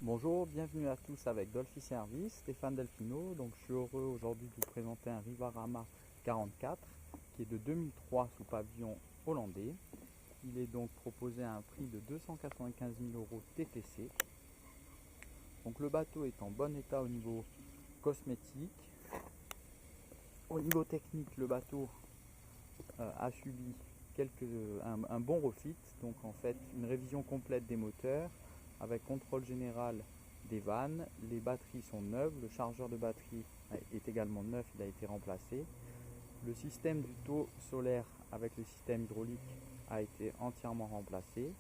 Bonjour, bienvenue à tous avec Dolphy Service, Stéphane Delfino. Donc je suis heureux aujourd'hui de vous présenter un Rivarama 44 qui est de 2003 sous pavillon hollandais. Il est donc proposé à un prix de 295 000 € TTC. Donc le bateau est en bon état au niveau cosmétique. Au niveau technique, le bateau a subi un bon refit, donc en fait une révision complète des moteurs avec contrôle général des vannes. Les batteries sont neuves, le chargeur de batterie est également neuf, il a été remplacé. Le système du taux solaire avec le système hydraulique a été entièrement remplacé.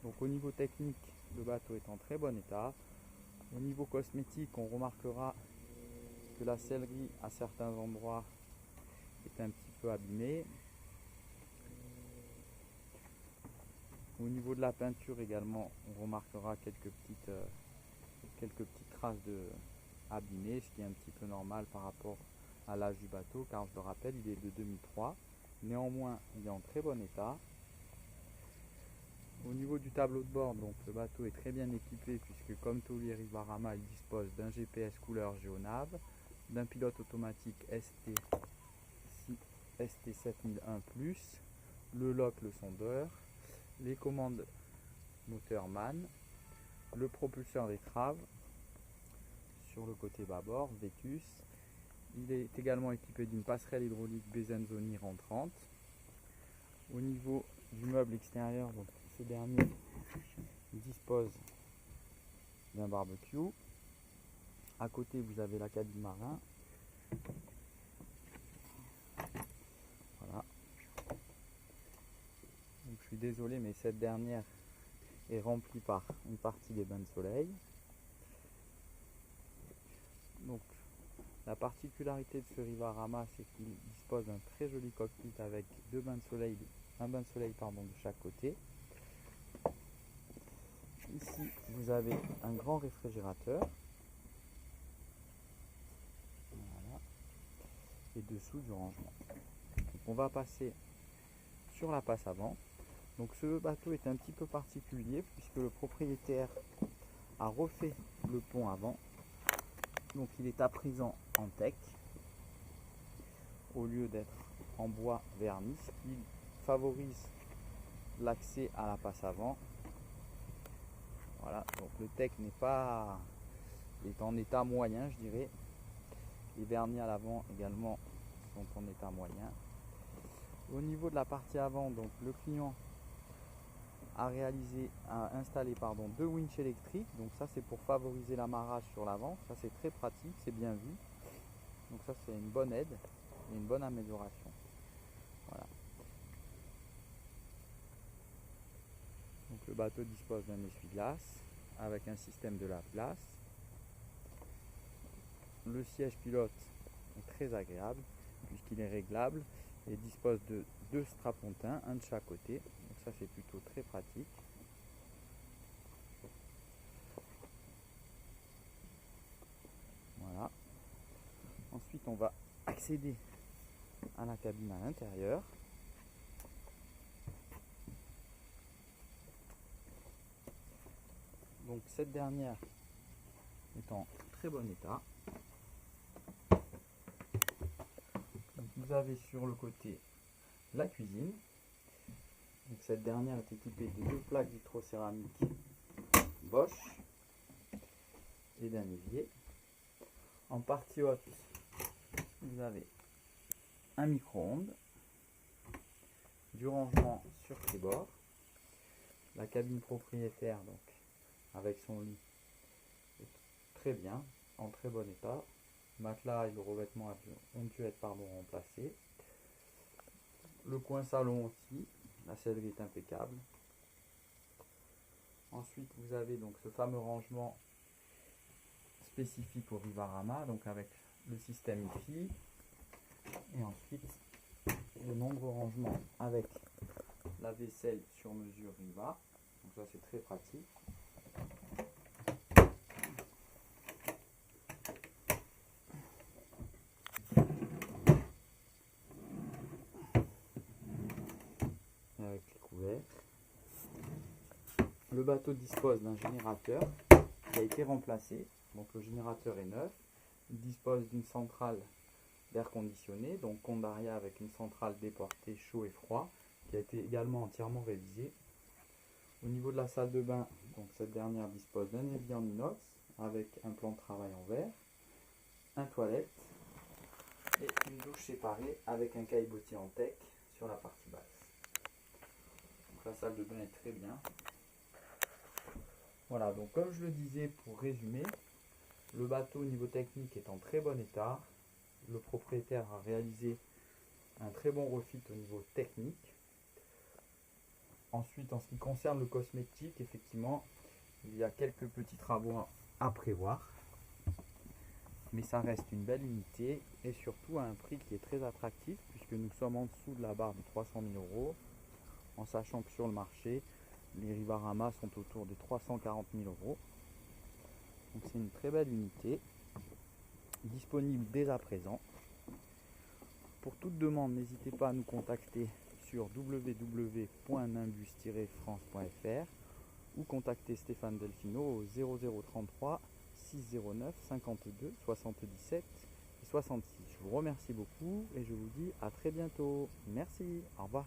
Donc au niveau technique, le bateau est en très bon état. Au niveau cosmétique, on remarquera que la sellerie à certains endroits est un petit peu abîmée. Au niveau de la peinture également, on remarquera quelques petites traces abîmées, ce qui est un petit peu normal par rapport à l'âge du bateau, car je le rappelle, il est de 2003. Néanmoins, il est en très bon état. Au niveau du tableau de bord, donc le bateau est très bien équipé puisque comme tous les Rivarama, il dispose d'un GPS couleur GeoNav, d'un pilote automatique ST7001+, le lock, le sondeur, les commandes moteur MAN, le propulseur d'étrave sur le côté bâbord, Vetus. Il est également équipé d'une passerelle hydraulique Bezenzoni rentrante. Au niveau du meuble extérieur, donc ce dernier dispose d'un barbecue. À côté, vous avez la cabine marin. Voilà. Donc, je suis désolé, mais cette dernière est remplie par une partie des bains de soleil. Donc, la particularité de ce Rivarama, c'est qu'il dispose d'un très joli cockpit avec un bain de soleil de chaque côté. Ici, vous avez un grand réfrigérateur. Voilà. Et dessous du rangement. Donc, on va passer sur la passe avant. Donc ce bateau est un petit peu particulier puisque le propriétaire a refait le pont avant. Donc il est à présent en teck au lieu d'être en bois verni, ce qui favorise l'accès à la passe avant. Voilà, donc le teck est en état moyen, je dirais. Les vernis à l'avant également sont en état moyen. Au niveau de la partie avant, donc le client a installé deux winches électriques. Donc ça c'est pour favoriser l'amarrage sur l'avant. Ça c'est très pratique, c'est bien vu. Donc ça c'est une bonne aide et une bonne amélioration. Voilà. Donc le bateau dispose d'un essuie-glace avec un système de lave-glace. Le siège pilote est très agréable puisqu'il est réglable et dispose de deux strapontins, un de chaque côté. Donc ça c'est plutôt très pratique. Voilà. Ensuite on va accéder à la cabine à l'intérieur. Donc cette dernière est en très bon état. Donc, vous avez sur le côté la cuisine. Donc, cette dernière est équipée de deux plaques vitrocéramiques Bosch et d'un évier. En partie haute, vous avez un micro-ondes, du rangement sur ses bords, la cabine propriétaire donc avec son lit est très bien, en très bon état. Le matelas et le revêtement ont dû être remplacés. Le coin salon aussi, la sellerie est impeccable. Ensuite vous avez donc ce fameux rangement spécifique au Rivarama, donc avec le système IFI, et ensuite de nombreux rangements avec la vaisselle sur mesure Riva, donc ça c'est très pratique. Avec les couverts, Le bateau dispose d'un générateur qui a été remplacé. Donc le générateur est neuf. Il dispose d'une centrale d'air conditionné, donc Condaria avec une centrale déportée chaud et froid, qui a été également entièrement révisée. Au niveau de la salle de bain, donc cette dernière dispose d'un évier en inox avec un plan de travail en verre, un toilette et une douche séparée avec un caillebotier en teck sur la partie basse. Donc la salle de bain est très bien. Voilà, donc comme je le disais, pour résumer, le bateau au niveau technique est en très bon état. Le propriétaire a réalisé un très bon refit au niveau technique. Ensuite, en ce qui concerne le cosmétique, effectivement, il y a quelques petits travaux à prévoir. Mais ça reste une belle unité et surtout à un prix qui est très attractif puisque nous sommes en dessous de la barre de 300 000 euros, en sachant que sur le marché, les Rivarama sont autour des 340 000 euros. Donc c'est une très belle unité, disponible dès à présent. Pour toute demande, n'hésitez pas à nous contacter sur www.nimbus-france.fr ou contacter Stéphane Delfino au 0033 609 52 77 et 66. Je vous remercie beaucoup et je vous dis à très bientôt. Merci, au revoir.